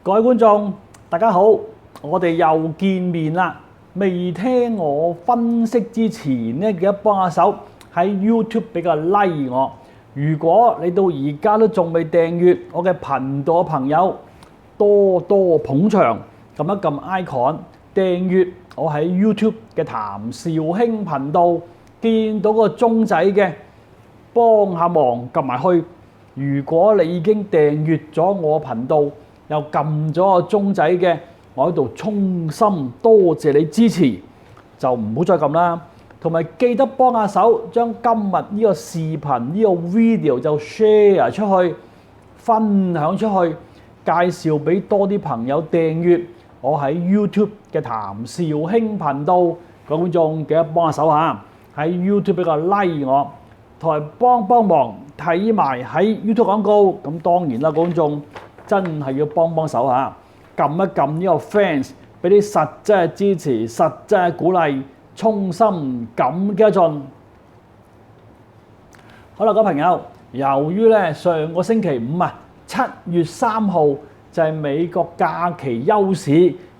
各位觀眾，大家好，我哋又見面啦。未聽我分析之前呢，記得幫下手喺 YouTube 俾個 like 我。如果你到而家都仲未訂閱我嘅頻道嘅朋友，多多捧場，撳一撳 icon 訂閱我喺 YouTube 嘅譚紹興頻道，見到個鐘仔嘅幫下忙撳埋去。如果你已經訂閱咗我頻道，又撳咗個鐘仔嘅，我喺度衷心多謝你支持，就唔好再撳啦。同埋記得幫下手，將今日呢個視頻呢個 video 就 share 出去，分享出去，介紹俾多啲朋友訂閱我喺 YouTube 嘅譚紹興頻道。各位觀眾記得幫下手嚇，喺 YouTube 俾個 like 我，同埋幫忙睇埋喺 YouTube 廣告。咁當然啦，觀眾真係要幫手嚇，撳一撳呢個 fans， 俾啲實質嘅支持、實質嘅鼓勵，衷心感激一盡。好啦，各位朋友，由於咧上個星期五7月3號就係美國假期休市，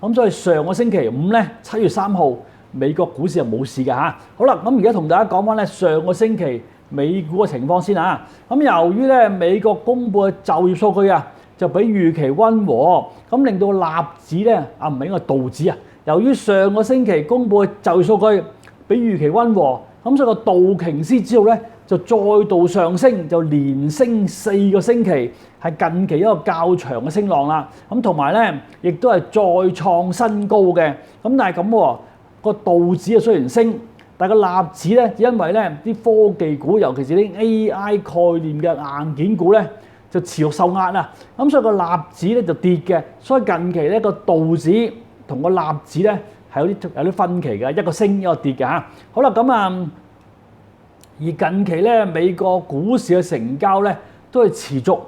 咁所以上個星期五咧7月3號美國股市就冇事嘅嚇。好啦，咁而家同大家講翻咧上個星期美股嘅情況先嚇。咁由於咧美國公布嘅就業數據就比預期溫和，咁令到納指咧唔係應該道指由於上個星期公布嘅就業數據比預期溫和，咁所以個道瓊斯指數咧就再度上升，就連升4個星期，係近期一個較長嘅升浪啦。咁同埋咧，亦都係再創新高嘅。咁但係咁喎，個道指雖然升，但係個納指咧，因為咧啲科技股，尤其是啲 AI 概念嘅硬件股咧，就持續受壓啦。咁所以個納指咧就跌嘅。所以近期咧個道指同個納指咧係有啲分歧嘅，一個升一個跌嘅嚇。好啦，咁而近期咧美國股市嘅成交咧都係持續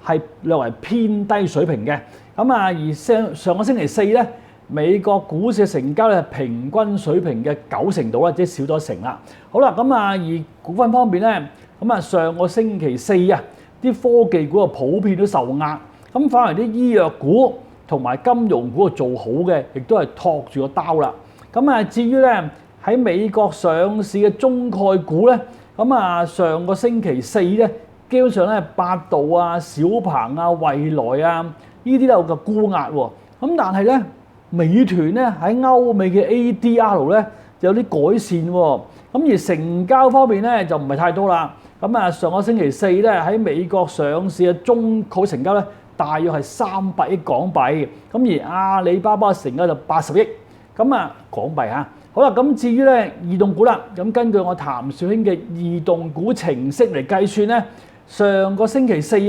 係略為偏低水平嘅。而上個星期四咧，美國股市嘅成交咧平均水平嘅90%度啦，即係少咗1成啦。好啦，而股份方面咧，上個星期四啲科技股普遍都受壓，咁反而啲醫藥股同埋金融股做好嘅，亦都係托住個刀啦。至於咧喺美國上市嘅中概股咧，上個星期四咧，基本上咧百度小鵬蔚來呢啲都有個沽壓喎。但係咧，美團咧喺歐美嘅 ADR 咧有啲改善喎。而成交方面咧就唔係太多啦。上個星期四咧喺美國上市嘅中概成交咧，大約係300億港幣。而阿里巴巴成交就80億。港幣嚇。好啦，至於咧異動股啦，根據我譚紹興嘅異動股程式嚟計算咧，上個星期四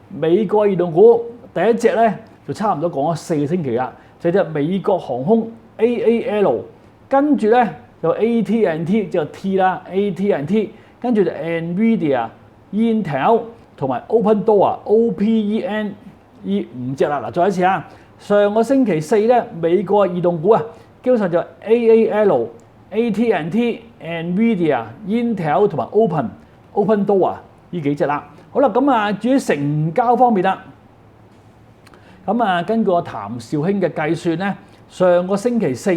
美國異動股第一隻咧就差唔多講咗4個星期啦，就係隻美國航空 AAL， 跟住咧就 AT&T 就 T 啦 AT&T， 跟住就 NVIDIA、Intel 同埋 OpenDoor OPEN 呢5隻啦。再一次上個星期四咧美國異動股基本上就 AAL、AT&T、NVIDIA、Intel 同埋 OpenDoor 呢幾隻啦。好啦，至於成交方面啦，根據我譚紹興嘅計算咧，上個星期四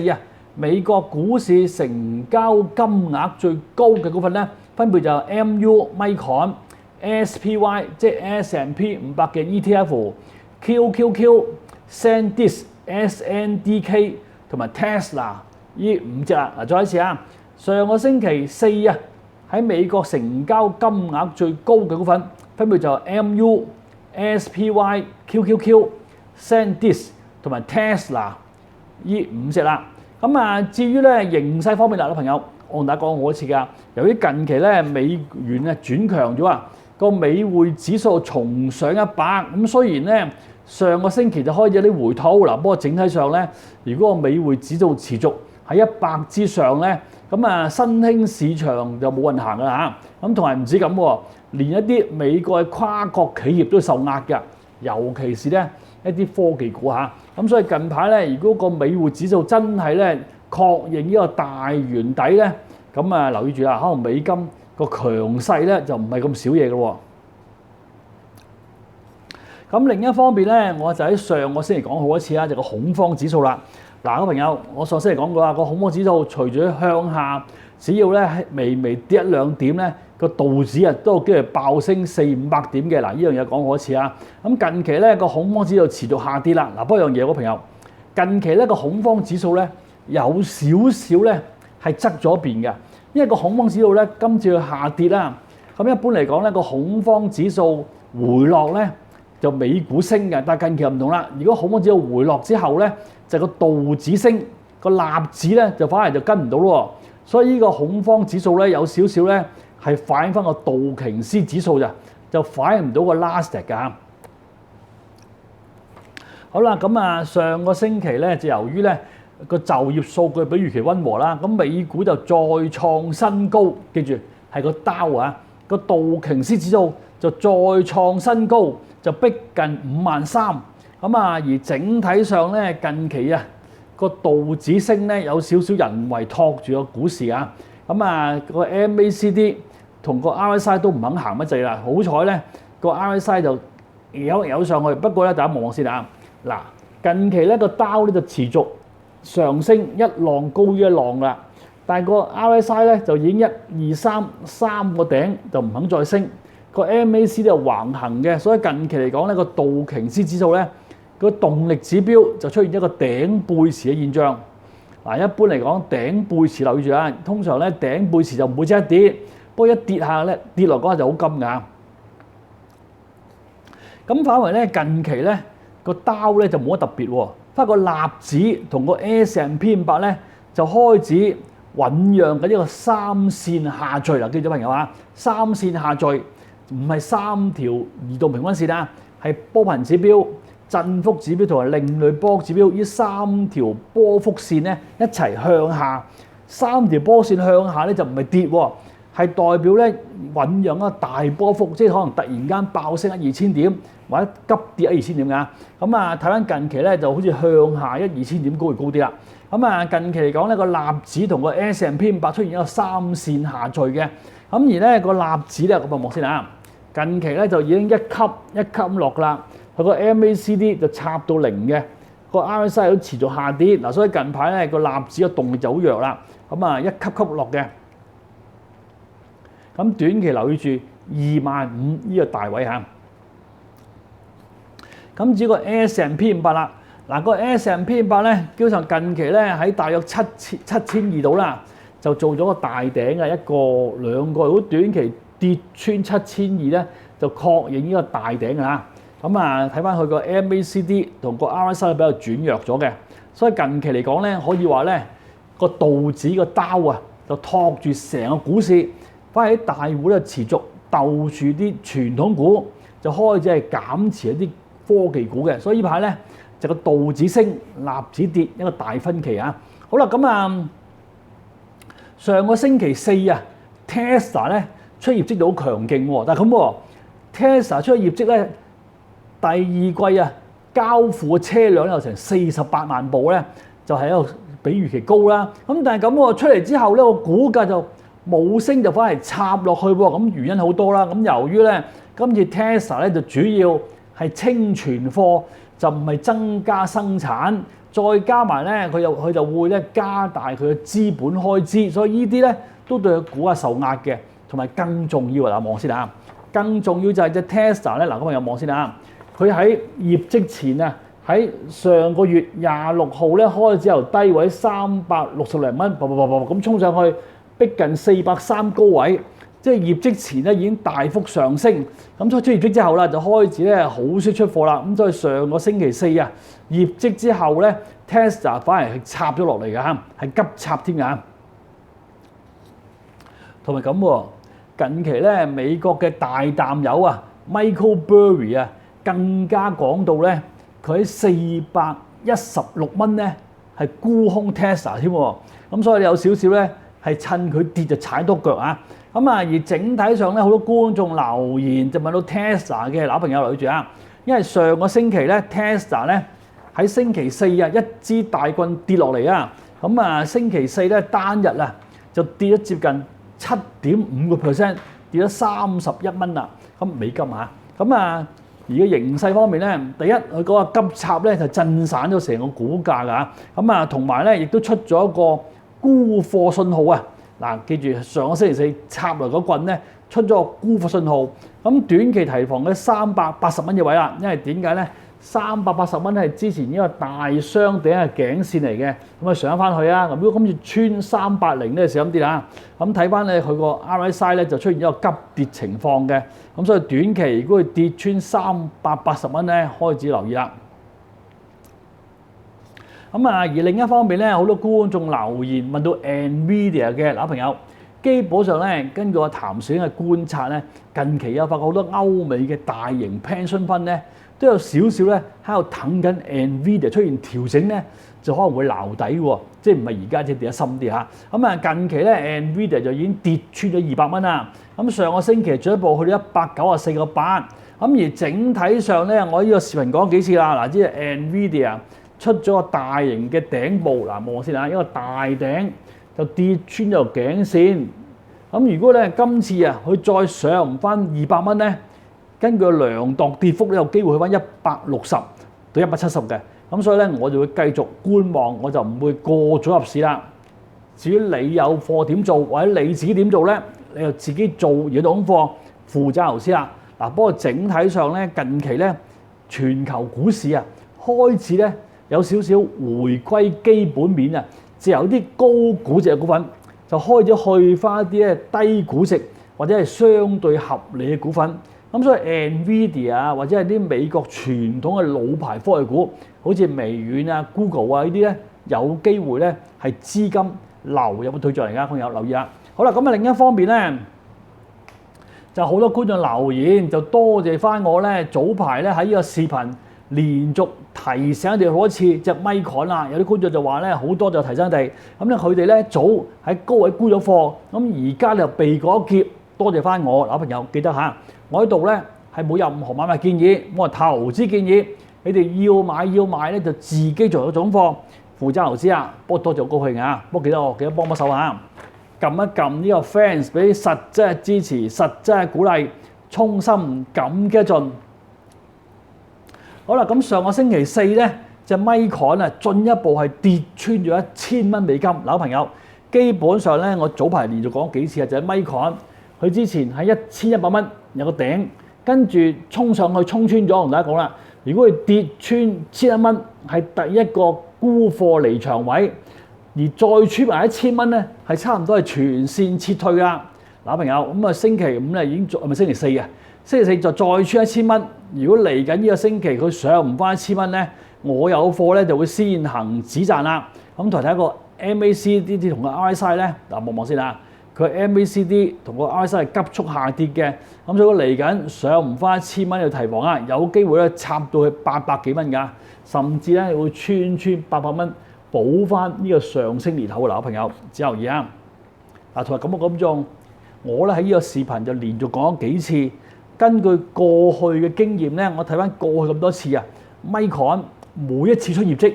美國股市成交金額最高嘅股份咧，分別就係 MU Micron、SPY 即係 S&P 500嘅 ETF、QQQ、SanDisk、SNDK 同埋 Tesla 呢5隻啦。再一次上個星期四喺美國成交金額最高嘅股份，分別就係 MU、SPY、QQQ、SanDisk 同埋 Tesla 呢5隻啦。至於咧形勢方面啦，朋友，我同大家講過一次㗎。由於近期咧美元轉強咗個美匯指數重上100，咁雖然咧上個星期就開始有啲回吐不過整體上咧，如果個美匯指數持續喺100之上咧，新興市場就冇運行㗎啦嚇。同埋唔止咁，連一啲美國嘅跨國企業都受壓㗎，尤其是咧一啲科技股嚇。所以近排咧，如果個美匯指數真係咧確認呢個大圓底咧，留意住啦，可能美金個強勢咧就唔係咁少嘢嘅喎。咁另一方面咧，我就喺上個星期講好一次啦，就個恐慌指數啦。嗱，個朋友，我上星期講過啦，個恐慌指數隨住向下，只要咧微微跌一兩點咧，個道指啊都有機會爆升400-500點嘅。嗱，呢樣嘢講好一次啊。咁近期咧個恐慌指數持續下跌啦。嗱，不過樣嘢，個朋友，近期咧個恐慌指數咧有少少咧係側咗邊嘅，因為個恐慌指數咧今次要下跌啦。咁一般嚟講咧個恐慌指數回落咧就美股升嘅，但係近期又唔同啦。如果恐慌指數回落之後咧，就個道指升，個納指咧就反而就跟唔到咯。所以呢個恐慌指數咧有少少咧係反映翻個道瓊斯指數就反映唔到個納斯達克㗎。好啦，咁啊上個星期咧就由於咧個就業數據比預期溫和啦，咁美股就再創新高，記住係個道啊，個道瓊斯指數就再創新高，就逼近53,000。咁啊，而整體上咧近期啊個道指升咧有少少人為托住個股市啊，咁啊個 MACD 同個 RSI 都唔肯行乜滯啦，好彩咧個 RSI 就有上去，不過咧大家望望先啊，嗱近期咧個道咧就持續上升一浪高於一浪啦，但係個 RSI 咧就已經1、2、3個頂就唔肯再升，個 MACD 就橫行嘅，所以近期嚟講咧個道瓊斯指數咧個動力指標就出現一個頂背馳嘅現象。嗱，一般嚟講頂背馳留意住啊，通常咧頂背馳就唔會即刻跌，不過一跌下咧跌落嗰下就好金㗎。咁反為咧近期咧個道咧就冇乜特別喎，不過個納指同個 S&P500咧就開始醖釀緊呢個三線下墜啦，記住朋友啊，三線下墜唔係3條移動平均線啊，係波頻指標、振幅指標同埋另類波指標，呢3條波幅線咧一齊向下，3條波線向下咧就唔係跌喎，係代表咧醖釀一個大波幅，即係可能突然間爆升1-2千點，或者急跌1-2千點㗎。咁啊睇翻近期咧就好似向下1-2千點高而高啲啦。咁啊近期嚟講咧個納指同個 S&P500 出現一個三線下墜嘅，咁而咧個納指咧我望先啊，近期咧就已經一級一級落啦。佢個 MACD 就插到0嘅，個 RSI 都持續下跌嗱，所以近排咧個納指嘅動力就好弱啦，咁啊一級級落嘅。咁短期留意住25,000呢個大位嚇。咁至於個 S&P500啦，嗱個 S&P500咧，基本上近期咧喺大約7,200度啦，就做咗個大頂嘅一個兩個，如果短期跌穿7,200咧，就確認呢個大頂㗎啦。咁啊，睇翻佢個 MACD 同個 RSI 比較轉弱咗嘅，所以近期嚟講咧，可以話咧個道指個道啊，就托住成個股市，反而喺大戶咧持續鬥住啲傳統股，就開始係減持一啲科技股嘅，所以呢排咧就個道指升，納指跌一個大分歧啊！好啦，咁啊上個星期4啊 ，Tesla 咧出業績就好強勁喎，但係咁喎 ，Tesla 出業績咧。第二季啊，交付嘅車輛有成48萬部咧，就係一個比預期高啦。咁但係咁喎，出嚟之後咧，個股價就冇升，就反而插落去喎。咁原因好多啦。咁由於咧，今次 Tesla 咧就主要係清存貨，就唔係增加生產，再加埋咧佢就會咧加大佢嘅資本開支，所以呢啲咧都對佢股價受壓嘅。同埋更重要啊，望先啊，更重要就係隻 Tesla 咧，嗱，咁我有望先啊。佢喺業績前啊，喺上個月26號咧開始由低位360零蚊，咁衝上去，逼近430高位，即係業績前咧已經大幅上升。咁所以出業績之後啦，就開始咧好少出貨啦。咁所以上個星期4啊，業績之後咧 Tesla 反而係插咗落嚟㗎嚇，係急插添㗎。同埋咁喎，近期咧美國嘅大淡友啊 Michael Burry 啊。更加講到咧，佢喺416蚊咧係沽空 Tesla 添喎，咁所以有少少咧係趁佢跌就踩多腳啊！咁啊，而整體上咧好多觀眾留言就問到 Tesla 嘅老朋友留意住啊，因為上個星期咧 Tesla 咧喺星期4啊一支大棍跌落嚟啊，咁啊星期4咧單日啊就跌咗接近7.5%，跌咗31蚊啦，咁美金啊，咁啊〜而嘅形勢方面咧，第一佢嗰個急插咧就震散咗成個股價㗎，咁啊同埋咧亦都出咗一個沽貨信號啊！嗱，記住上個星期四插嚟嗰棍咧出咗個沽貨信號，咁短期提防嘅380蚊嘅位啦，因為點解咧？380蚊係之前呢個大雙頂嘅頸線嚟嘅，咁啊上翻去啊！咁如果今次穿380咧，小心啲啦。咁睇翻咧佢個 RSI 咧就出現一個急跌情況嘅，咁所以短期如果佢跌穿380蚊咧，開始留意啦。咁啊，而另一方面咧，好多觀眾留言問到 NVIDIA 嘅嗱朋友，基本上咧根據我譚小英嘅觀察咧，近期有發覺好多歐美嘅大型 pension fund 咧都有少少咧喺度等緊 NVIDIA 出現調整咧，就可能會撈底喎，即係唔係而家即係跌得深啲嚇。咁啊，近期咧 NVIDIA 就已經跌穿咗200蚊啦。咁上個星期進一步去到194個8。咁而整體上咧，我呢個視頻講幾次啦，嗱，即係 NVIDIA 出咗個大型嘅頂部，嗱望先啊，一個大頂就跌穿咗條頸線。咁如果咧今次啊，佢再上唔翻200蚊咧，根據量度跌幅咧，有機會去翻160到170嘅。咁所以咧，我就會繼續觀望，我就唔會過早入市啦。至於你有貨點做，或者你自己點做咧，你就自己做嘢到功課，負責投資啦。嗱，不過整體上咧，近期咧全球股市啊開始咧有少少回歸基本面啊，就有啲高估值嘅股份就開始去翻一啲咧低估值或者係相對合理嘅股份。咁所以 NVIDIA 啊，或者係啲美國傳統嘅老牌科技股，好似微軟啊、Google 啊呢啲咧，有機會咧係資金流入嘅對象嚟㗎，朋友留意啦。好啦，咁啊另一方面咧，就好多觀眾留言，就多謝翻我咧早排咧喺呢個視頻連續提醒佢哋好多次隻Micron啦。有啲觀眾就話咧好多就提醒佢哋，咁咧佢哋咧早喺高位沽咗貨，咁而家就避過一劫。多謝翻我嗱，朋友記得嚇，我喺度咧係冇任何買賣建議，我係投資建議，你哋要買要賣咧就自己做咗總貨，負責投資啊。不過多謝好高興啊，不過記得幫幫手啊，撳一撳呢個 fans 俾實質嘅支持、實質嘅鼓勵，衷心感激盡。好啦，咁上個星期四咧，隻Micron啊進一步係跌穿咗1000蚊美金。嗱，朋友基本上咧，我早排連續講幾次啊，就係Micron。佢之前喺1100蚊有個頂，跟住衝上去衝穿咗，同大家講啦。如果佢跌穿1100蚊，係第一個沽貨離場位，而再穿埋1000蚊咧，係差唔多係全線撤退啦。嗱，朋友咁啊，星期五咧已經係咪星期四啊？星期四就再穿1000蚊。如果嚟緊呢個星期佢上唔翻1000蚊咧，我有貨咧就會先行止賺啦。咁同埋睇個 MACD 同個 RSI 咧，嗱望望先啦。佢 MACD 同個 RSI 係急速下跌嘅，咁所以嚟緊上唔翻1000蚊要提防啊！有機會咧插到去800幾蚊㗎，甚至咧會穿800蚊補翻呢個上升年頭嘅。嗱，朋友只留意啊！嗱，同埋咁仲，我咧喺呢個視頻就連續講咗幾次，根據過去嘅經驗咧，我睇翻過去咁多次啊，Micron每一次出業績，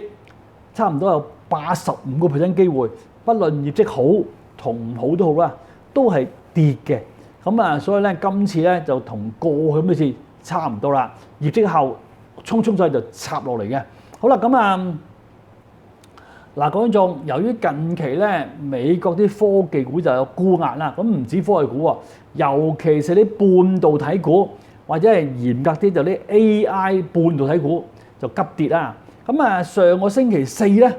差唔多有85% 機會，不論業績好同唔好都好啦，都係跌嘅。咁啊，所以咧今次咧就同過去咁多次差唔多啦。業績後衝上去就插落嚟嘅。好啦，咁啊嗱，觀眾，由於近期咧美國啲科技股就有沽壓啦，咁唔止科技股喎，尤其是啲半導體股或者係嚴格啲就啲 AI 半導體股就急跌啦。咁啊，上個星期四咧，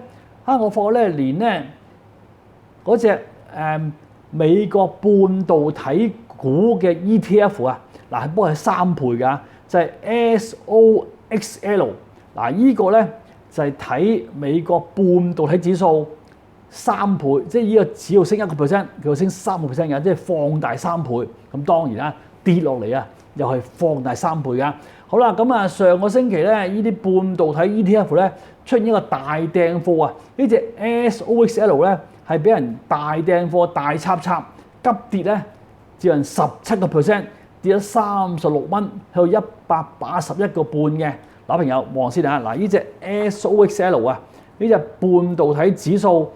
我發覺咧連咧嗰隻美國半導體股嘅 ETF 啊，嗱，不過係3倍㗎，就係 SOXL。嗱，依個咧就係睇美國半導體指數3倍，即係依個只要升1%，佢就升3%嘅，即係放大3倍。咁當然啦，跌落嚟啊，又係放大3倍㗎。好啦，咁啊上個星期咧，依啲半導體 ETF 咧出現一個大掟貨啊，呢隻 SOXL 咧係俾人大掟貨大插急跌咧，接近17%，跌咗36蚊，去到181個半嘅。嗱，朋友望先啊，嗱，呢隻 SOXL 啊，呢隻半導體指數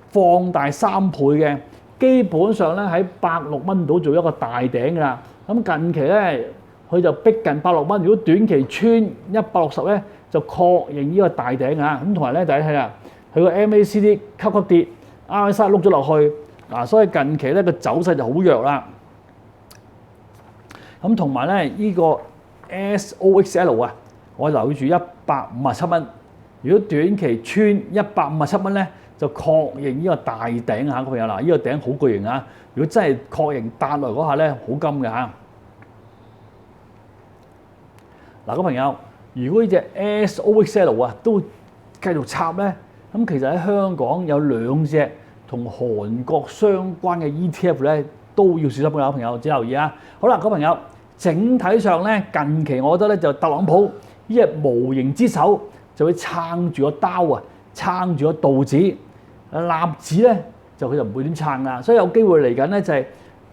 放大3倍嘅，基本上咧喺106蚊度做一個大頂㗎啦。咁近期咧佢就逼近86蚊。如果短期穿160咧，就確認呢個大頂啊。咁同埋咧，大家睇下佢個 MACD 級跌 ，RSI 碌咗落去所以近期咧個走勢就好弱啦。咁同埋咧呢個 SOXL 啊，我留意住157蚊。如果短期穿157蚊咧，就確認呢個大頂嚇，朋友嗱，呢個頂好巨型啊！如果真係確認彈落嗰下咧，好金嘅嚇。嗱，朋友，如果呢隻 SOXL 啊都繼續插咧，咁其實喺香港有2隻同韓國相關嘅 ETF 咧，都要小心嘅，朋友只留意啊。好啦，朋友，整體上咧近期我覺得咧就特朗普呢隻無形之手就會撐住個刀啊，撐住個道指。納指咧就佢就唔會點撐啦，所以有機會嚟緊咧就係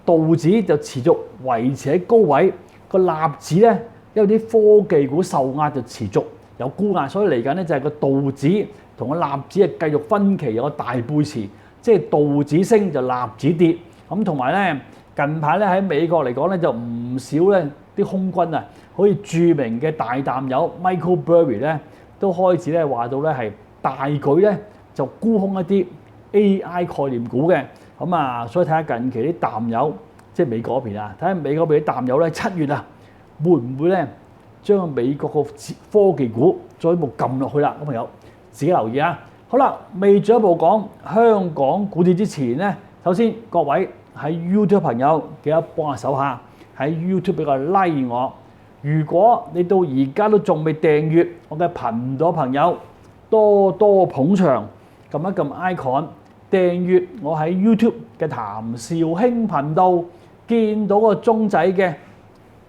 道指就持續維持喺高位，個納指咧因為啲科技股受壓就持續有沽壓，所以嚟緊咧就係個道指同個納指係繼續分歧有個大背馳，即係道指升就納指跌。咁同埋咧近排咧喺美國嚟講咧就唔少咧啲空軍啊，好似著名嘅大淡友 Michael Burry 咧都開始咧話到咧係大舉咧就沽空一啲 AI 概念股嘅，所以睇下近期啲淡友，即係美國嗰邊啊，睇下美國嗰邊啲淡友咧7月啊，會唔會咧將美國個科技股再一步撳落去啦？朋友自己留意啊！好啦，未進一步講香港股市之前咧，首先各位喺 YouTube 朋友記得幫下手下，喺 YouTube 俾個 like 我。如果你到而家都仲未訂閱我嘅頻道，朋友多多捧場，撳一撳 icon 訂閱我喺 YouTube 嘅譚紹興頻道，見到個鐘仔嘅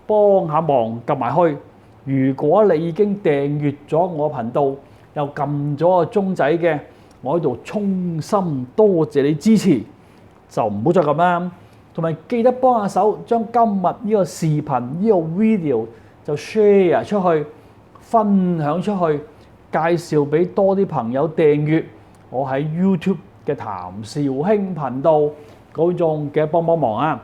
幫下忙撳埋去。如果你已經訂閱咗我頻道，又撳咗個鐘仔嘅，我喺度衷心多謝你支持，就唔好再撳啦。同埋記得幫下手，將今日呢個視頻呢個 video 就 share 出去，分享出去，介紹俾多啲朋友訂閱我喺 YouTube 嘅譚紹興頻道。嗰種記得幫忙啊！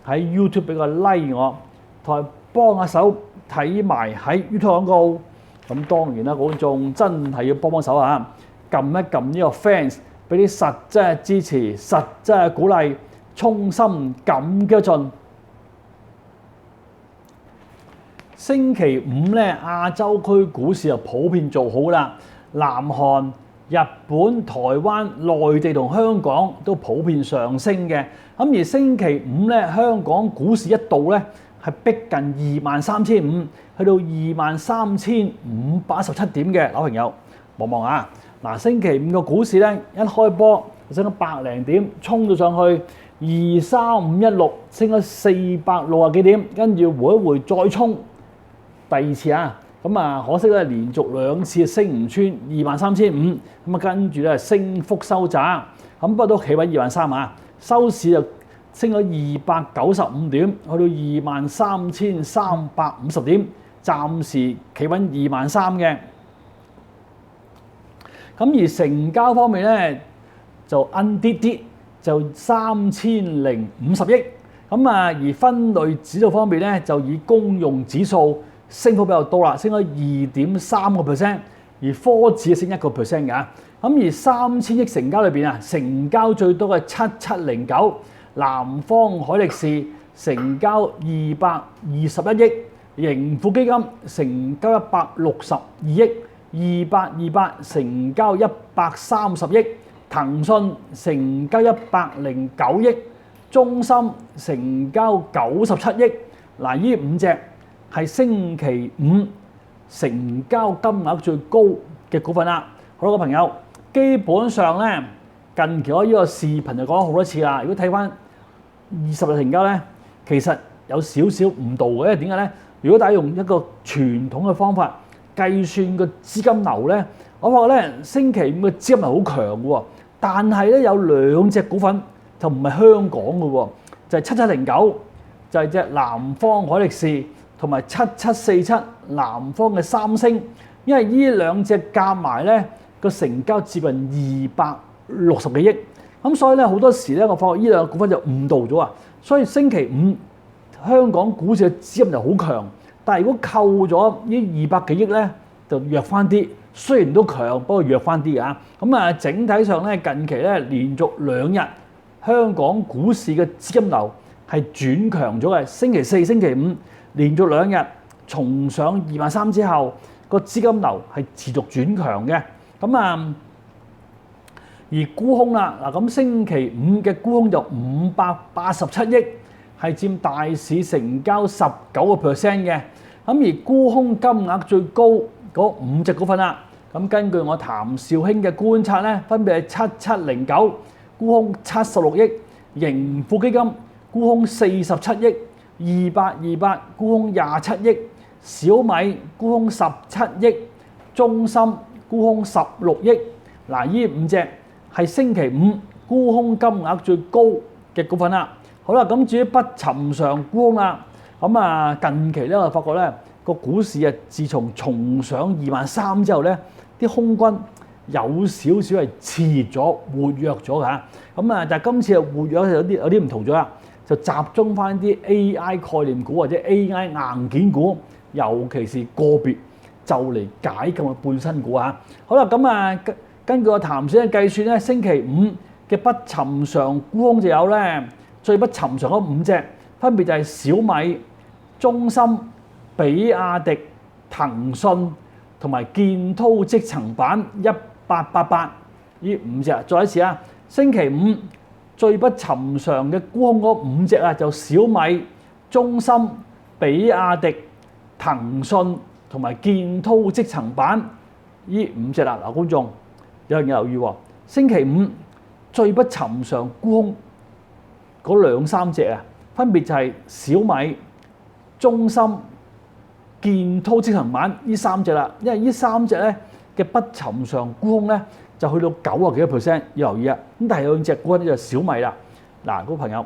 喺 YouTube 俾個 like 我，同埋幫下手睇埋喺 YouTube 廣告。咁當然啦，嗰種真係要幫手啊！撳一撳呢個 fans，俾啲實質嘅支持、實質嘅鼓勵，衷心感激盡。星期五咧，亞洲區股市就普遍做好啦。南韓、日本、台灣、內地同香港都普遍上升嘅。咁而星期五咧，香港股市一度咧係逼近23,500，去到23,517點嘅。老朋友望望啊！嗱，星期五個股市咧一開波升咗百零點，衝到上去23516，升咗460幾點，跟住回一回再衝。第二次啊，可惜咧連續2次升唔穿23,500，跟住咧升幅收窄，不過都企穩23,000啊，收市就升咗295點，去到23,350點，暫時企穩23,000嘅。而成交方面咧就奀啲啲，就3050億。而分類指數方面咧就以公用指數升幅比較多啦，升咗2.3%，而科指升1%㗎。而3000億成交裏邊啊，成交最多嘅7709，南方海力士成交221億，盈富基金成交162億，2828成交130億，騰訊成交109億，中芯成交97億。嗱，呢5隻係星期五成交金額最高嘅股份啦。好多個朋友，基本上咧近期我呢個視頻就講咗好多次啦。如果睇翻20日成交咧，其實有少少誤導嘅，因為點解咧？如果大家用一個傳統嘅方法計算個資金流咧，我發覺咧星期五嘅資金流好強嘅喎，但係咧有2隻股份就唔係香港嘅喎，就係7709，就係隻南方海力士。同埋7747南方嘅三星，因為呢2隻夾埋咧個成交接近260幾億，所以咧好多時咧我發覺呢2個股份就誤導咗啊！所以星期五香港股市嘅資金就好強，但係如果扣咗呢200幾億咧，就弱翻啲。雖然都強，不過弱翻啲啊。咁啊，整體上咧，近期咧連續2日香港股市嘅資金流係轉強咗嘅。星期四、星期五連續2日重上23000之後，個資金流係持續轉強嘅。咁啊，而沽空啦，嗱咁星期五嘅沽空就587億，係佔大市成交19%嘅。咁而沽空金額最高嗰5隻股份啦。咁根據我譚紹興嘅觀察咧，分別係7709沽空76億，盈富基金沽空47億，2828沽空27億，小米沽空17億，中芯沽空16億。嗱，呢5隻係星期五沽空金額最高嘅股份啦。好啦，咁至於不尋常沽空啦，咁啊近期咧我發覺咧個股市啊，自從重上23000之後咧，啲空軍有少少係熾熱咗、活躍咗㗎。咁啊，但係今次啊活躍有啲唔同咗啦，就集中翻啲 AI 概念股或者 AI 硬件股，尤其是個別就嚟解禁嘅半新股啊。好啦，咁啊根據我譚紹興嘅計算咧，星期五嘅不尋常沽空就有咧最不尋常嗰5隻，分別就係小米、中芯、比亞迪、騰訊同埋建滔積層板1888呢5隻。再一次啊，星期五最不尋常嘅沽空嗰5隻啊，就小米、中芯、比亞迪、騰訊同埋建滔積層板呢5隻啦。嗱，觀眾有人留意喎，星期五最不尋常沽空嗰2-3隻啊，分別就係小米、中芯、建滔積層板呢3隻啦。因為呢3隻咧嘅不尋常沽空咧就去到90幾個%，要留意啊。咁但係有2隻股咧就小米啦。嗱，嗰個朋友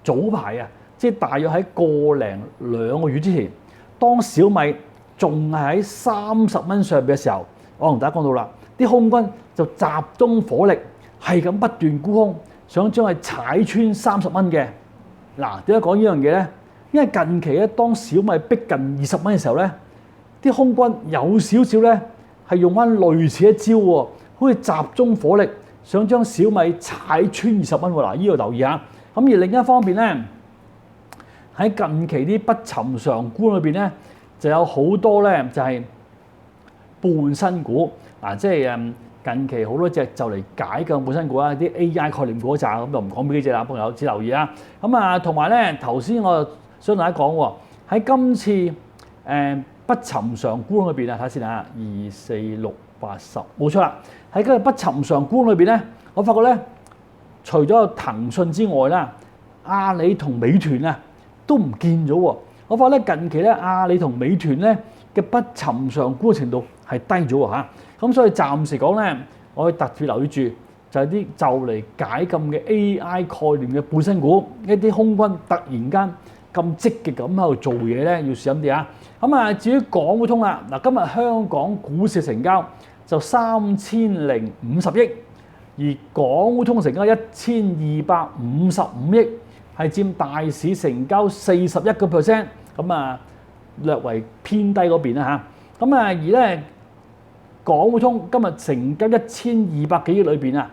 早排啊，即係大約喺2個月之前，當小米仲係喺30蚊上邊嘅時候，我同大家講到啦，啲空軍就集中火力係咁不斷沽空，想將佢踩穿30蚊嘅。嗱，點解講呢樣嘢咧？因為近期咧，當小米逼近20蚊嘅時候咧，啲空軍有少少咧係用翻類似一招喎，好似集中火力想將小米踩穿20蚊喎。嗱，呢度留意下。咁而另一方面咧，喺近期啲不尋常沽裏邊咧，就有好多咧就係半新股。嗱，即係近期好多隻就嚟解禁半新股啦，啲 AI 概念股嗰扎，咁就唔講邊幾隻啦，朋友只留意啊。咁啊，同埋咧頭先我想同大家講喎，喺今次不尋常沽空裏邊啊，睇下先啊，2、4、6、8、10，冇錯啦。喺今日不尋常沽空裏邊咧，我發覺咧，除咗騰訊之外啦，阿里同美團啊都唔見咗喎。我發覺咧近期咧，阿里同美團咧嘅不尋常沽嘅程度係低咗喎嚇。咁所以暫時講咧，我哋特別留意住就係啲就嚟解禁嘅 AI 概念嘅半新股，一啲空軍突然間咁積極咁喺度做嘢咧，要小心啲啊！咁啊，至於港股通啦，嗱，今日香港股市成交就3050億，而港股通成交1255億，係佔大市成交41%，咁啊略為偏低嗰邊啦嚇。咁啊，而咧港股通今日成交1200幾億裏邊啊，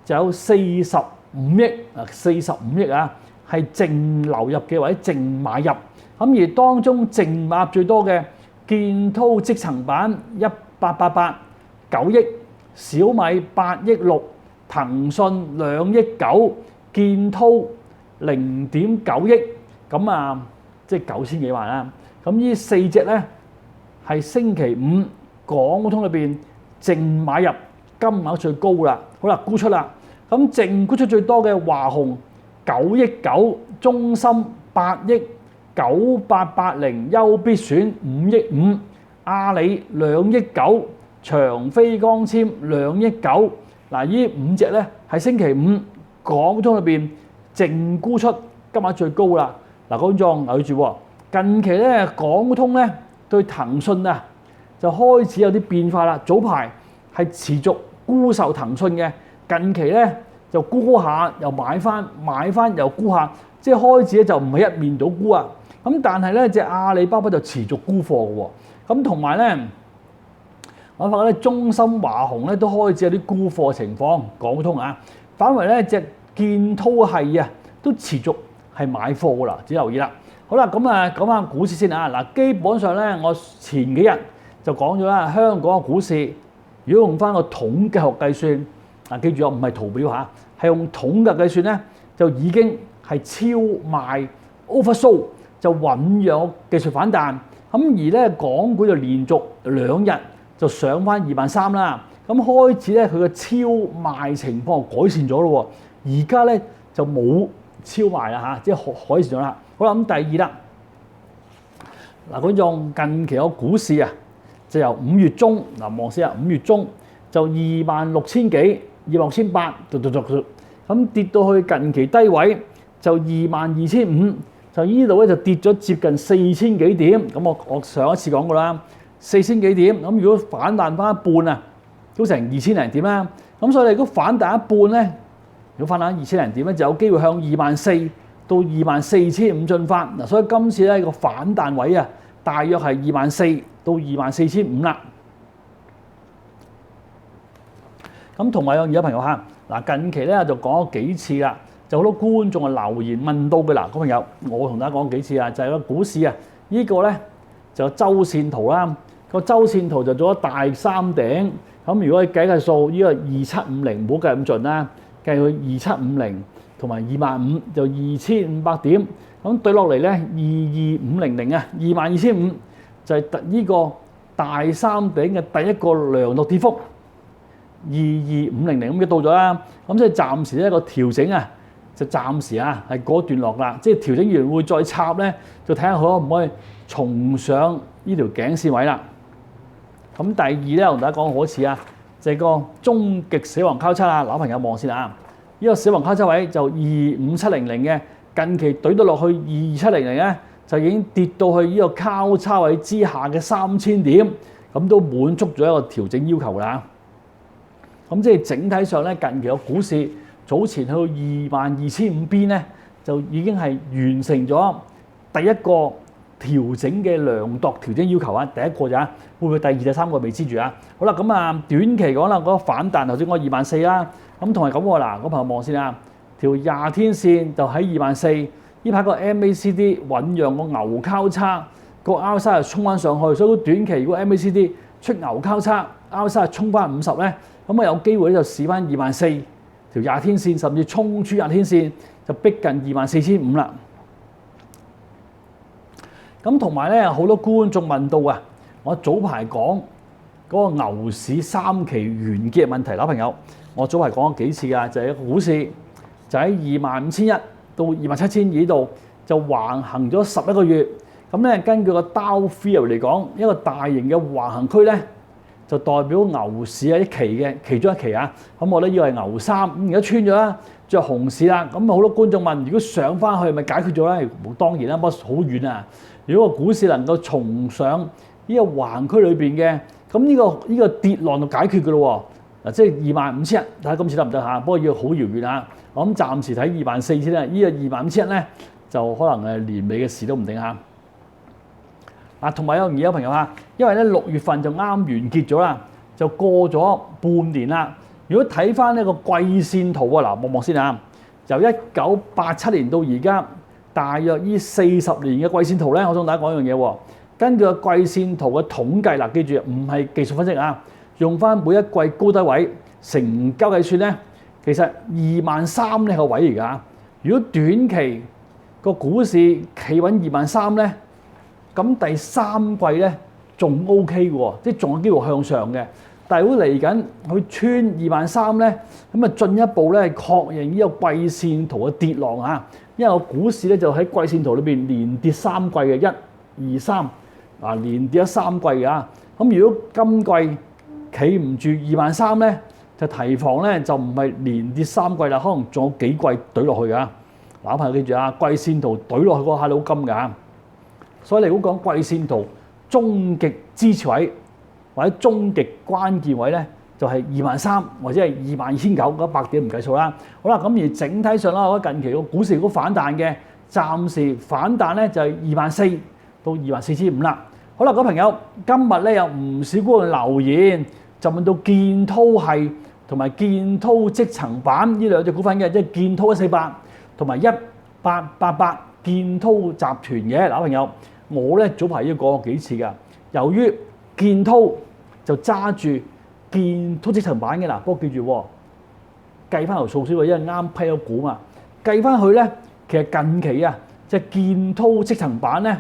就有45億啊，係淨流入嘅或者淨買入。咁而當中淨買入最多嘅建滔積層板1888 9億，小米8億6，騰訊2億9，建滔0.9億，咁啊即係9000幾萬啦。咁呢4隻咧係星期五港股通裏邊淨買入金額最高啦。好啦，沽出啦。咁淨沽出最多嘅華虹9億9，中芯8億，9880優必選5億5，阿里2億9，長飛光纖2億9。嗱，呢5隻咧係星期五港股通裏邊淨沽出金額最高啦。嗱，觀眾留意住喎，近期咧港股通咧對騰訊啊就開始有啲變化啦。早排係持續沽售騰訊嘅，近期咧就沽下又買翻，買翻又沽下，即係開始咧就唔係一面倒沽啊。咁但係咧隻阿里巴巴就持續沽貨嘅喎。咁同埋咧，我發覺咧中芯華虹咧都開始有啲沽貨情況講通啊。反為咧隻建滔系啊都持續係買貨㗎啦，只留意啦。好啦，咁啊講翻股市先啊。嗱，基本上咧我前幾日就講咗啦，香港嘅股市如果用翻個統計學計算，嗱記住我唔係圖表嚇，係用統計計算咧，就已經係超賣 oversold， 就醖釀技術反彈。咁而咧港股就連續2日就上翻23000啦。咁開始咧佢嘅超賣情況改善咗咯喎，而家咧就冇超賣啦嚇，即係改善咗啦。好啦，咁第二啦，嗱佢用近期個股市啊，就由5月中嗱望先啊，5月中就26000幾、26800，咁跌到去近期低位就22500，就呢度咧就跌咗接近4000幾點。咁我上一次講過啦，4000幾點，咁如果反彈翻一半啊，都成2000零點啦。咁所以你如果反彈一半咧，如果反彈2000零點咧，就有機會向24000到24500進發。嗱，所以今次咧個反彈位啊，大約係24000到24500啦。咁同埋有朋友嚇，嗱近期咧就講咗幾次啦，就好多觀眾啊留言問到嘅嗱，朋友我同大家講幾次啊，就係個股市啊，呢個咧就周線圖啦，個周線圖就做咗大三頂。咁如果你計數，呢個2750唔好計咁盡啦，計佢2750同埋25000就2500點。咁對落嚟咧22500啊，22500就係呢個大三頂嘅第一個量度跌幅。22500咁嘅到咗啦，咁即係暫時一個調整啊，就暫時啊係嗰段落啦，即係調整完會再插咧，就睇下佢可唔可以重上呢條頸線位啦。咁第二咧，我同大家講可似啊，就係個終極死亡交叉啊，老朋友望先啊，呢個死亡交叉位就25700嘅，近期懟到落去22700咧，就已經跌到去呢個交叉位之下嘅3000點，咁都滿足咗一個調整要求啦。咁即係整體上咧，近期個股市早前去到22500邊咧，就已經係完成咗第一個調整嘅量度調整要求啊，第一個咋，會唔會第二、第三個未知住啊？好啦，咁啊短期講啦，嗰個反彈頭先講24000啦，咁同埋咁喎嗱，嗰朋友望先啊，條20天線就喺24000，呢排個 MACD 醖釀個牛交叉，個 RSI 又衝翻上去，所以短期如果 MACD 出牛交叉 ，RSI 衝翻50咧，咁啊有機會咧就試翻24000條20天線，甚至衝出20天線就逼近24500啦。咁同埋咧，好多觀眾問到啊，我早排講嗰個牛市3期完結嘅問題，老朋友，我早排講咗幾次㗎，就係一個股市就喺25100到27000呢度就橫行咗11個月。咁咧根據個 Dow Theory 嚟講，一個大型嘅橫行區咧，就代表牛市係一期嘅其中一期啊。咁我覺得呢個係牛3，咁而家穿咗啦，着熊市啦。咁好多觀眾問，如果上翻去咪解決咗咧？當然啦，不過好遠啊。如果個股市能夠重上呢個橫區裏邊嘅，咁呢個跌浪就解決嘅咯喎。嗱，即係25000，睇下今次得唔得嚇？不過要好遙遠啊。我諗暫時睇24000啦，呢個25000咧就可能係年尾嘅事都唔定嚇。嗱，同埋有朋友嚇，因為咧6月份就啱完結咗啦，就過咗半年啦。如果睇翻呢個季線圖啊，嗱，望先啊，由1987年到而家。大約呢40年嘅季線圖咧，我想大家講一樣嘢喎。根據個季線圖嘅統計，嗱，記住唔係技術分析啊，用翻每一季高低位成交計算咧，其實23000呢個位嚟㗎。如果短期個股市企穩23000咧，咁第三季咧仲 OK 嘅喎，即係仲有機會向上嘅。但係如果嚟緊去穿23000咧，咁啊進一步咧確認呢個季線圖嘅跌浪啊。因為個股市咧就喺季線圖裏邊連跌3季嘅1、2、3，嗱連跌咗3季㗎。咁如果今季企唔住23000咧，就提防咧就唔係連跌3季啦，可能仲有幾季懟落去㗎。嗱，朋友記住啊，季線圖懟落去嗰下都好金㗎。所以你如果講季線圖終極支持位或者終極關鍵位咧，就係23000或者係22900，100點唔計數啦。好啦，咁而整體上啦，我覺得近期個股市如果反彈嘅，暫時反彈咧就係24,000到24,500啦。好啦，各位朋友，今日咧有唔少觀眾留言，就問到建滔系同埋建滔積層板呢兩隻股份嘅，即係建滔148同埋1888建滔集團嘅。嗱，朋友，我咧早排已經講過幾次㗎。由於建滔就揸住建滔積層板嘅啦，不過記住計翻條數先喎，因為啱批咗股嘛。計翻佢咧，其實近期啊，即係建滔積層板咧，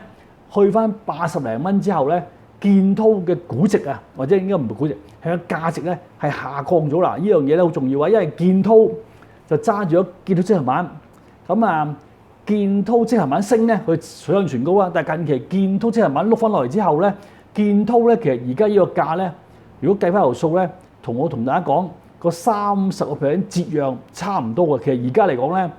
去翻80零蚊之後咧，建滔嘅估值啊，或者應該唔係估值，係個價值咧係下降咗啦。呢樣嘢咧好重要啊，因為建滔就揸住咗建滔積層板，咁啊建滔積層板升咧，佢水漲船高啊。但係近期建滔積層板碌翻落嚟之後咧，建滔咧其實而家呢個價咧，如果計翻條數咧，我同大家講個30%折讓差唔多嘅。其實而家嚟講咧，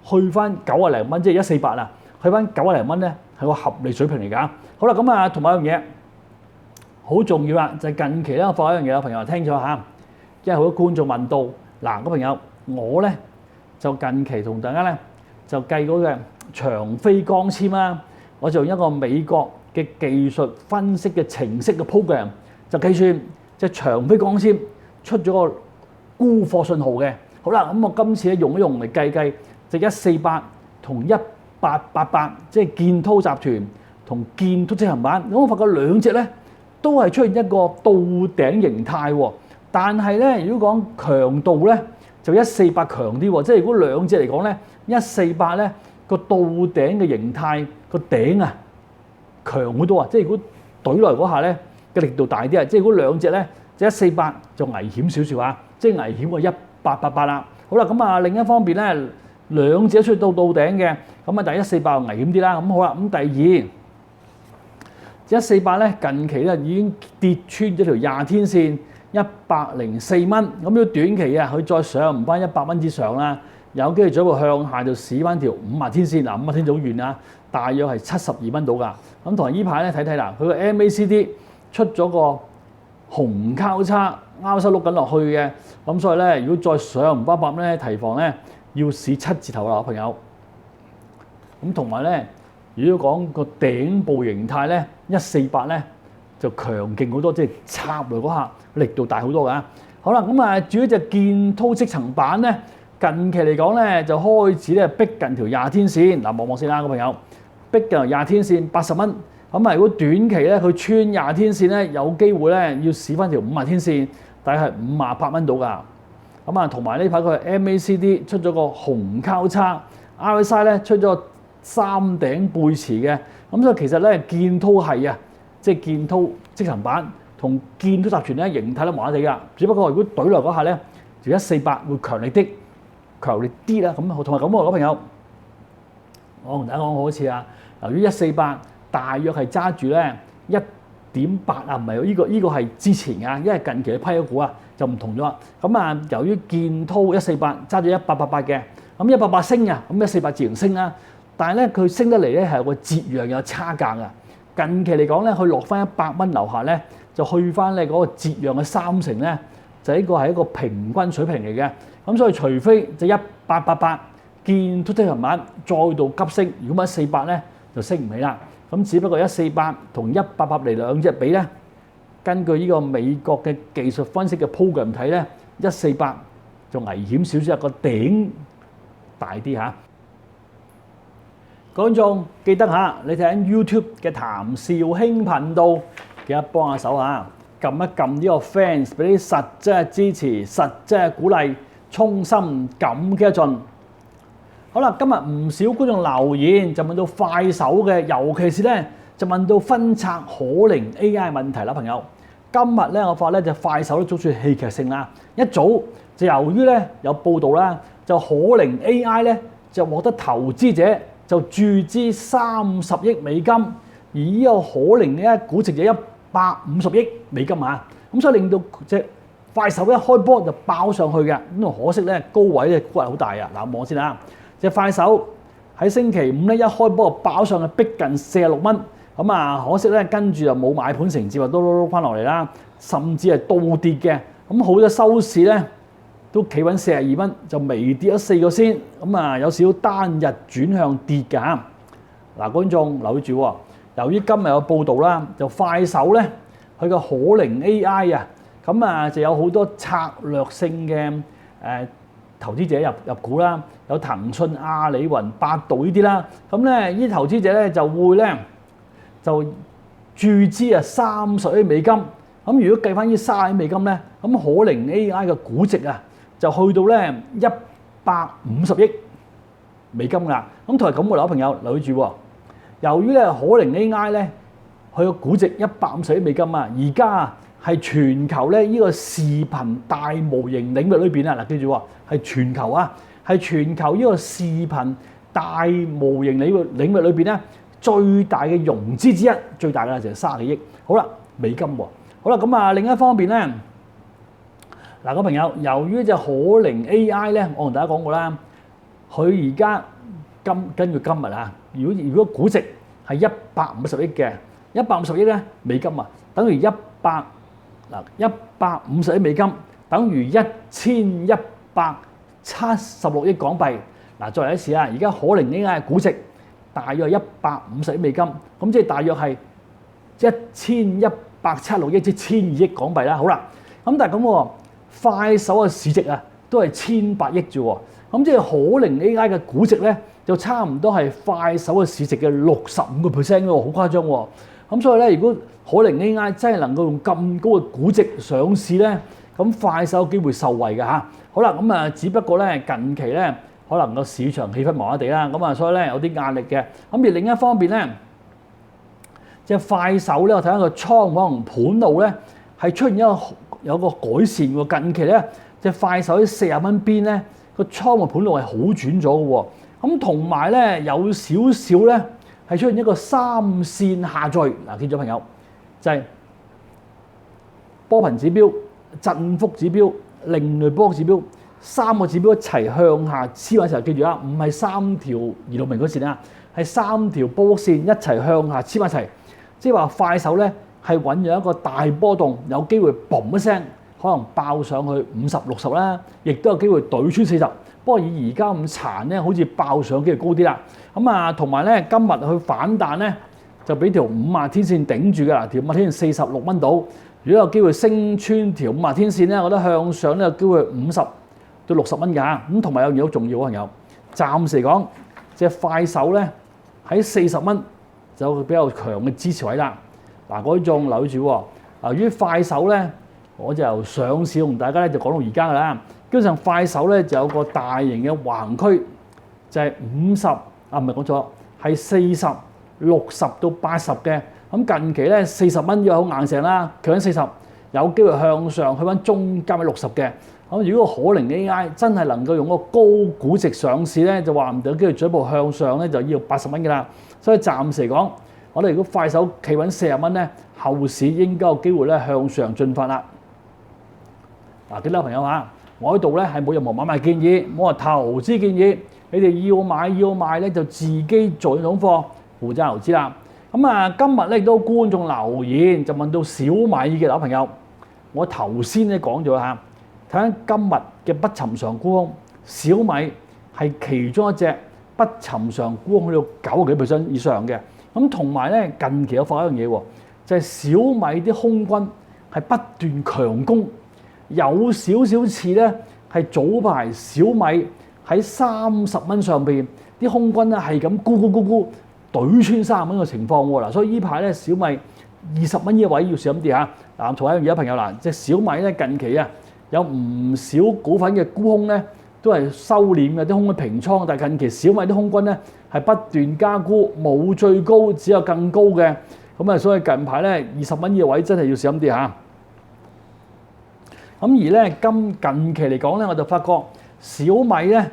去翻90零蚊，即係148啦，去翻90零蚊咧係個合理水平嚟㗎。好啦，咁啊同埋一樣嘢好重要啦，就係近期咧我放一樣嘢，朋友聽咗嚇，因為好多觀眾問到嗱，個朋友我咧就近期同大家咧就計嗰個長飛光纖啦，我就用一個美國嘅技術分析嘅程式嘅 program 就計算即係長飛光纖出咗個沽貨信號嘅。好啦，咁我今次咧用一用嚟計就148同1888，即係建滔集團同建滔積層板。咁我發覺兩隻咧都係出現一個到頂形態喎。但係咧，如果講強度咧，就148強啲喎。即係如果兩隻嚟講咧，148咧個到頂嘅形態個頂啊強好多啊！即係如果懟落嚟嗰下咧嘅力度大啲啊！即係如果兩隻咧，就148就危險少少啊！即係危險過1888啦。好啦，咁啊另一方面咧，兩隻出到頂嘅，咁啊第148危險啲啦。咁好啦，咁第二148咧近期咧已經跌穿咗條20天線104蚊。咁如果短期啊，佢再上唔翻100蚊之上啦，有機會進一步向下就試翻條50天線。嗱，50天就好遠啦，大約係72蚊到㗎。咁同埋依排咧睇睇啦，佢個 MACD 出咗個紅交叉拗手碌緊落去嘅，咁所以咧如果再上唔翻100蚊咧，提防咧要試7字頭啦，朋友。咁同埋咧，如果講個頂部形態咧，148咧就強勁好多，即係插落嗰下力度大好多㗎。好啦，咁啊，至於隻建滔積層板咧，近期嚟講咧就開始咧逼近條20天線。嗱，望望先啦，個朋友，逼近條20天線80蚊。咁啊，如果短期咧佢穿20天線咧，有機會咧要試翻條50天線，大概係58蚊到㗎。咁啊，同埋呢排佢 MACD 出咗個紅交叉 ，RSI 咧出咗三頂背馳嘅。咁所以其實咧建滔係啊，即係建滔積層板同建滔集團咧形態都麻麻地㗎。只不過如果懟落嗰下咧，就148會強力啲啦。咁同埋咁喎，嗰朋友，我同大家講好似啊，由於148大約係揸住咧1.8啊，唔係呢個係之前啊，因為近期嘅批咗股啊就唔同咗。咁啊，由於建滔148揸住1888嘅，咁188升啊，咁148自然升啦。但係咧佢升得嚟咧係有個折讓有差價㗎。近期嚟講咧，佢落翻100蚊樓下咧，就去翻咧嗰個折讓嘅30%咧，就呢個係一個平均水平嚟嘅。咁所以除非就1888建滔積層板再度急升，如果唔係148咧就升唔起啦。咁只不過148同188嚟兩隻比咧，根據呢個美國嘅技術分析嘅 program 睇咧，148就危險少少，個頂大啲嚇。觀眾記得嚇，你睇緊 YouTube 嘅譚紹興頻道，記得幫下手嚇，撳一撳呢個 fans 俾啲實質嘅支持、實質嘅鼓勵，衷心感激一盡。好啦，今日唔少觀眾留言就問到快手嘅，尤其是咧就問到分拆可靈 AI 問題啦，朋友。今日咧我發咧就快手都捉住戲劇性啦，一早就由於咧有報道啦，就可靈 AI 咧就獲得投資者就注資30億美金，而呢個可靈咧估值就150億美金啊，咁所以令到隻快手一開波就爆上去嘅，咁可惜咧高位咧估係好大啊！嗱，望先啦。隻快手喺星期五咧一開波就爆上去逼近46蚊，咁啊可惜咧跟住就冇買盤承接，話都翻落嚟啦，甚至係倒跌嘅。咁好咗收市咧都企穩42蚊，就微跌咗4個先，咁啊有少少單日轉向跌㗎。嗱，觀眾留意住喎，由於今日有報道啦，就快手咧佢個可靈 AI 啊，咁啊就有好多策略性嘅投資者入股啦，有騰訊、阿里雲、百度呢啲啦，咁咧呢啲投資者咧就會咧就注資30億美金，咁如果計翻呢30億美金咧，咁可靈 AI 嘅估值啊就去到咧150億美金㗎。咁同埋咁嘅朋友留意住喎，由於咧可靈 AI 咧佢個估值150億美金啊，而家係全球咧呢個視頻大模型領域裏邊啊，嗱記住喎，係全球啊，係全球呢個視頻大模型領域裏邊咧最大嘅融資之一，最大嘅就係30幾億，好啦，美金喎，好啦，咁啊另一方面咧，嗱個朋友，由於隻可靈 AI 咧，我同大家講過啦，佢而家根據今日啊，如果估值係150億嘅，150億咧美金啊，等於150億美金，等於1176億港幣。嗱，再嚟一次啊，而家可靈 AI 嘅估值大約係150億美金，咁即係大約係1176億，即係1200億港幣啦。好啦，咁但係咁喎，快手嘅市值啊都係1800億啫喎，咁即係可靈 AI 嘅估值咧就差唔多係快手嘅市值嘅65% 喎，好誇張喎。咁所以咧，如果可靈 AI 真係能夠用咁高嘅估值上市咧，咁快手有機會受惠嘅嚇。好啦，咁啊，只不過咧近期咧可能個市場氣氛麻麻地啦，咁啊，所以咧有啲壓力嘅。咁而另一方面咧，即係快手咧，我睇下個倉可能盤路咧係出現有個改善喎。近期咧，即係快手喺40蚊邊咧個倉嘅盤路係好轉咗嘅喎。咁同埋咧有少少咧係出現一個三線下墜。嗱，見咗朋友就係波頻指標、振幅指標、另類波指標3個指標一齊向下黐埋一齊。記住啊，唔係3條移動平均線啊，係3條波線一齊向下黐埋一齊。即係話快手咧係醞釀一個大波動，有機會嘣一聲可能爆上去50、60啦，亦都有機會對穿40。不過以而家咁殘咧，好似爆上機會高啲啦。咁啊，同埋咧今日佢反彈咧就俾條50天線頂住嘅啦，條50天線46蚊到。如果有機會升穿條50天線咧，我覺得向上咧有機會50到60蚊㗎。咁同埋有嘢好重要，朋友，暫時嚟講，隻快手咧喺40蚊就有個比較強嘅支持位啦。嗱，嗰種留意住喎。由於快手咧，我就由上市同大家咧就講到而家㗎啦。基本上快手咧就有個大型嘅橫區，就係50唔係講錯，係40、60到80嘅。咁近期咧40蚊要好硬淨啦，企穩40，有機會向上去揾中間嘅60嘅。咁如果可靈 AI 真係能夠用個高估值上市咧，就話唔定有機會進一步向上咧，就要80蚊嘅啦。所以暫時嚟講，我哋如果快手企穩40蚊咧，後市應該有機會咧向上進發啦。嗱，記得朋友嚇，我喺度咧係冇任何買賣建議，冇話投資建議，你哋要買要賣咧就自己做呢種貨，負責投資啦。咁啊，今日咧亦都觀眾留言就問到小米嘅朋友，我頭先咧講咗嚇，睇緊今日嘅不尋常沽空，小米係其中一隻不尋常沽空去到90幾%以上嘅。咁同埋咧近期有發一樣嘢喎，就係小米啲空軍係不斷強攻，有少少似咧係早排小米喺30蚊上邊啲空軍咧係咁沽。懟穿30蚊嘅情況喎。嗱，所以呢排咧小米20蚊呢個位要小心啲嚇。嗱，同一樣嘢朋友嗱，即係小米咧近期啊有唔少股份嘅沽空咧都係收斂嘅，啲空軍平倉，但係近期小米啲空軍咧係不斷加沽，冇最高，只有更高嘅。咁啊，所以近排咧20蚊呢個位真係要小心啲嚇。咁而咧近期嚟講咧，我就發覺小米咧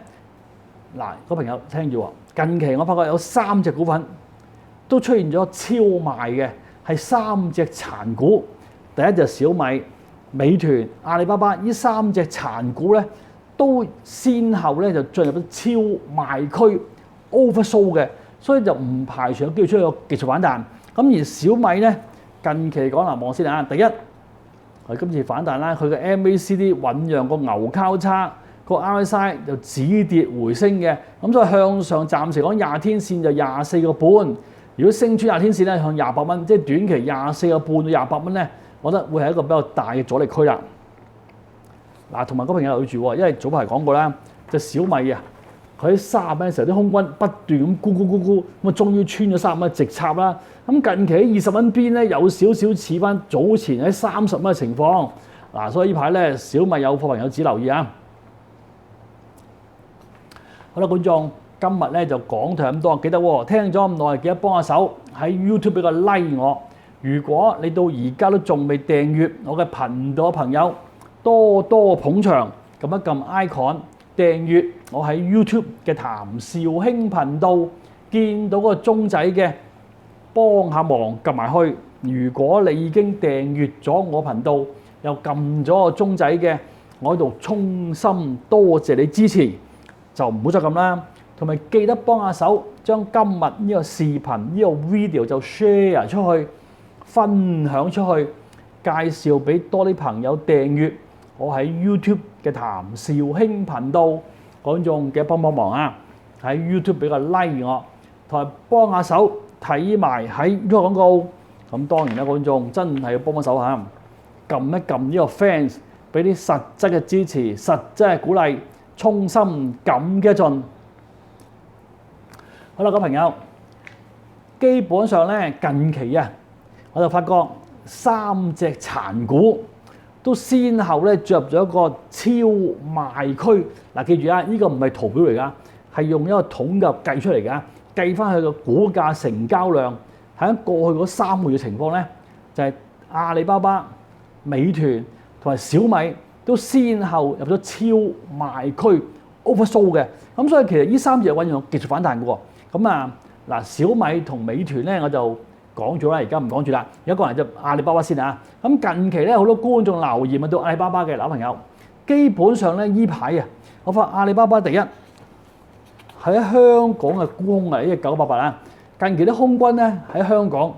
嗱，個朋友聽住喎。近期我發覺有3隻股份都出現咗超賣嘅，係3隻殘股。第一就小米、美團、阿里巴巴呢3隻殘股咧，都先後咧就進入咗超賣區 oversold 嘅，所以就唔排除有機會出現個技術反彈。咁而小米咧近期嚟講嗱，望先啊，第一佢今次反彈啦，佢嘅 MACD 醖釀個牛交叉，個 RSI 就止跌回升嘅，咁所以向上暫時講20天線就24個半，如果升穿20天線咧向28蚊，即係短期24個半到28蚊咧，我覺得會係一個比較大嘅阻力區啦。嗱，同埋嗰朋友留意住喎，因為早排講過啦，隻小米啊，佢喺30蚊嘅時候啲空軍不斷咁沽，咁啊終於穿咗30蚊直插啦。咁近期喺20蚊邊咧有少少似翻早前喺30蚊嘅情況。嗱，所以呢排咧小米有貨朋友只留意啊。好啦，觀眾，今日咧就講就咁多，記得喎，聽咗咁耐，記得幫下手喺 YouTube 俾個 like 我。如果你到而家都仲未訂閱我嘅頻道嘅朋友，多多捧場，撳一撳 icon 訂閱我喺 YouTube 嘅譚紹興頻道，見到個鐘仔嘅幫下忙撳埋去。如果你已經訂閱咗我頻道，又撳咗個鐘仔嘅，我喺度衷心多謝你支持。就唔好再咁啦，同埋記得幫下手，將今日呢個視頻呢個 video 就 share 出去，分享出去，介紹俾多啲朋友訂閱我喺 YouTube 嘅譚紹興頻道。觀眾記得幫忙啊！喺 YouTube 俾個 like 我，同埋幫下手睇埋喺呢個廣告。咁當然啦，觀眾真係要幫手嚇，撳一撳呢個 fans，俾啲實質嘅支持、實質嘅鼓勵。衷心感激盡。好啦，各位朋友，基本上咧近期啊，我就發覺3隻殘股都先後咧進入咗一個超賣區。嗱，記住啊，呢個唔係圖表嚟㗎，係用一個統計計出嚟㗎，計翻佢個股價成交量喺過去嗰3個月情況咧，就係阿里巴巴、美團同埋小米。都先後入咗超賣區 oversold 嘅，咁所以其實呢3隻運用技術反彈嘅喎。咁啊嗱，小米同美團咧我就講咗啦，而家唔講住啦。有一個人就阿里巴巴先啊。咁近期咧好多觀眾留言問到阿里巴巴嘅老朋友，基本上咧呢排啊，我發阿里巴巴第一喺香港嘅沽空啊，呢個988啊，近期啲空軍咧喺香港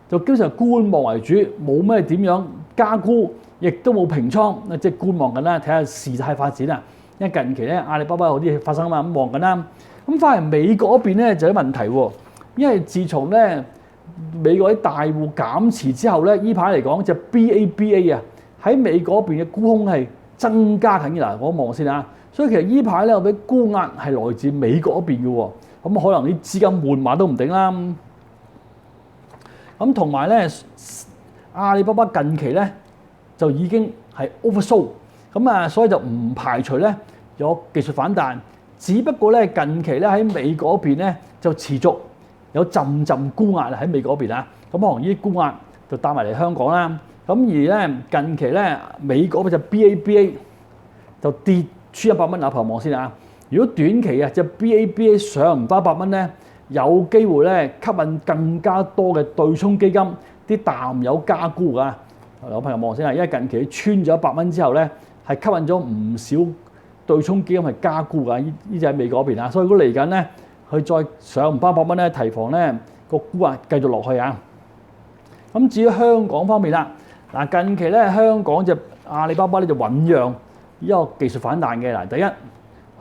就基本上觀望為主，冇咩點樣加沽。亦都冇平倉，即係觀望緊啦，睇下事態發展啊。因為近期咧阿里巴巴有啲嘢發生啊嘛，咁望緊啦。咁反而美國嗰邊咧就有問題喎，因為自從咧美國啲大戶減持之後咧，呢排嚟講就 BABA 啊喺美國嗰邊嘅沽空係增加緊嘅嗱，我望先啊。所以其實呢排咧我俾沽壓係來自美國嗰邊嘅喎，咁可能啲資金換馬都唔定啦。咁同埋咧阿里巴巴近期咧就已經係 oversold，咁啊，所以就唔排除咧有技術反彈，只不過咧近期咧喺美國嗰邊咧就持續有陣沽壓喺美國嗰邊啊，咁可能呢啲沽壓就帶埋嚟香港啦。咁而咧近期咧美國嗰隻 BABA 就跌穿100蚊，阿朋友望先啊。如果短期啊隻 BABA 上唔翻100蚊咧，有機會咧吸引更加多嘅對沖基金啲淡友加沽㗎。有朋友望先啊，因為近期穿咗100蚊之後咧，係吸引咗唔少對沖基金係加沽㗎。呢隻喺美國嗰邊啊，所以如果嚟緊咧，佢再上唔翻100蚊咧，提防咧個沽壓繼續落去啊。咁至於香港方面啦，嗱近期咧香港隻阿里巴巴咧就醖釀呢個技術反彈嘅嗱，第一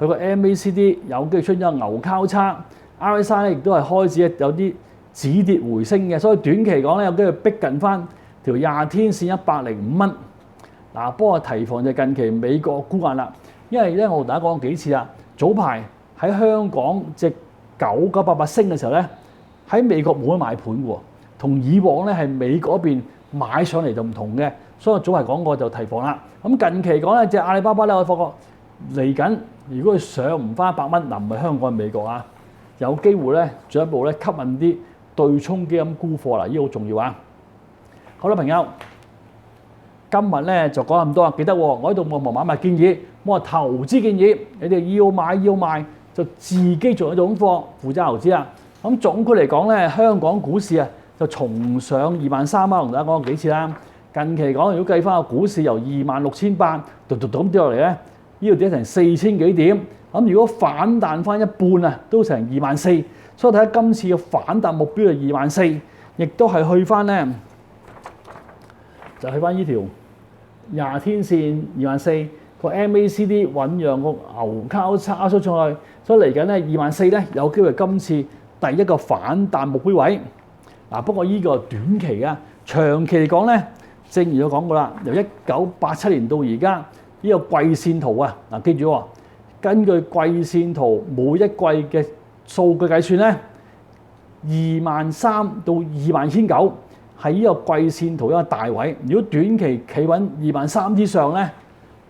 佢個 MACD 有機會出咗牛交叉 ，RSI 咧亦都係開始有啲止跌回升嘅，所以短期講咧有機會逼近翻條20天線105蚊。嗱，不過提防就近期美國沽壓啦，因為咧我同大家講過幾次啦，早排喺香港隻9988升嘅時候咧，喺美國冇得買盤喎，同以往咧係美國嗰邊買上嚟就唔同嘅，所以我早排講過就提防啦。咁近期講咧隻阿里巴巴咧，我發覺嚟緊如果佢上唔翻100蚊，嗱唔係香港係美國啊，有機會咧進一步咧吸引啲對沖基金沽貨啦，呢個好重要啊！好啦，朋友，今日咧就講咁多啊！記得我喺度冇買賣建議，冇話投資建議，你哋要買要賣就自己做一種功課，負責投資啦。咁總括嚟講咧，香港股市啊就重上23,000蚊，同大家講過幾次啦。近期講，如果計翻個股市由26,800咁跌落嚟咧，呢度跌成4000幾點。咁如果反彈翻一半啊，都成24,000。所以睇下今次嘅反彈目標係24,000，亦都係去翻咧。就去翻呢條20天線24,000個 MACD 醖釀個牛交叉出上去，所以嚟緊咧24,000咧有機會今次第一個反彈目標位。嗱，不過呢個短期嘅，長期嚟講咧，正如我講過啦，由1987年到而家呢個季線圖啊，嗱記住喎，根據季線圖每一季嘅數據計算咧，23,000到21,900係呢個季線圖一個大位。如果短期企穩23,000之上咧，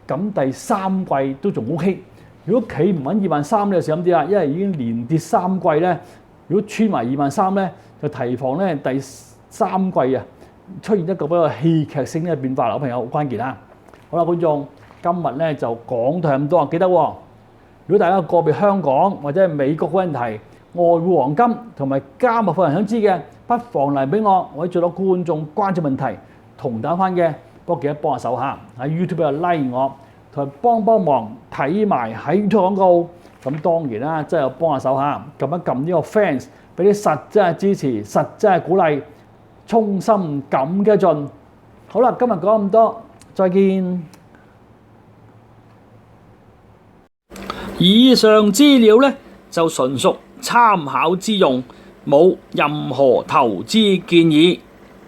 咁第三季都仲 OK。如果企唔穩23,000咧，就小心啲啦，因為已經連跌3季咧。如果穿埋23,000咧，就提防咧第三季啊出現一個比較戲劇性嘅變化啦，朋友好關鍵啊！好啦，觀眾，今日咧就講到咁多，記得喎。如果大家有個別香港或者係美國嘅問題、外匯黃金同埋加密貨幣想知嘅，不妨嚟俾我，我可以做到觀眾關注問題同答翻嘅。不過記得幫下手嚇，喺 YouTube 度 like 我，同埋幫忙睇埋喺 YouTube 廣告。咁當然啦，真係幫下手嚇，撳一撳呢個 fans，俾啲實質嘅支持、實質嘅鼓勵，衷心感激盡。好啦，今日講咁多，再見。以上資料呢，就純屬參考之用，冇任何投資建議。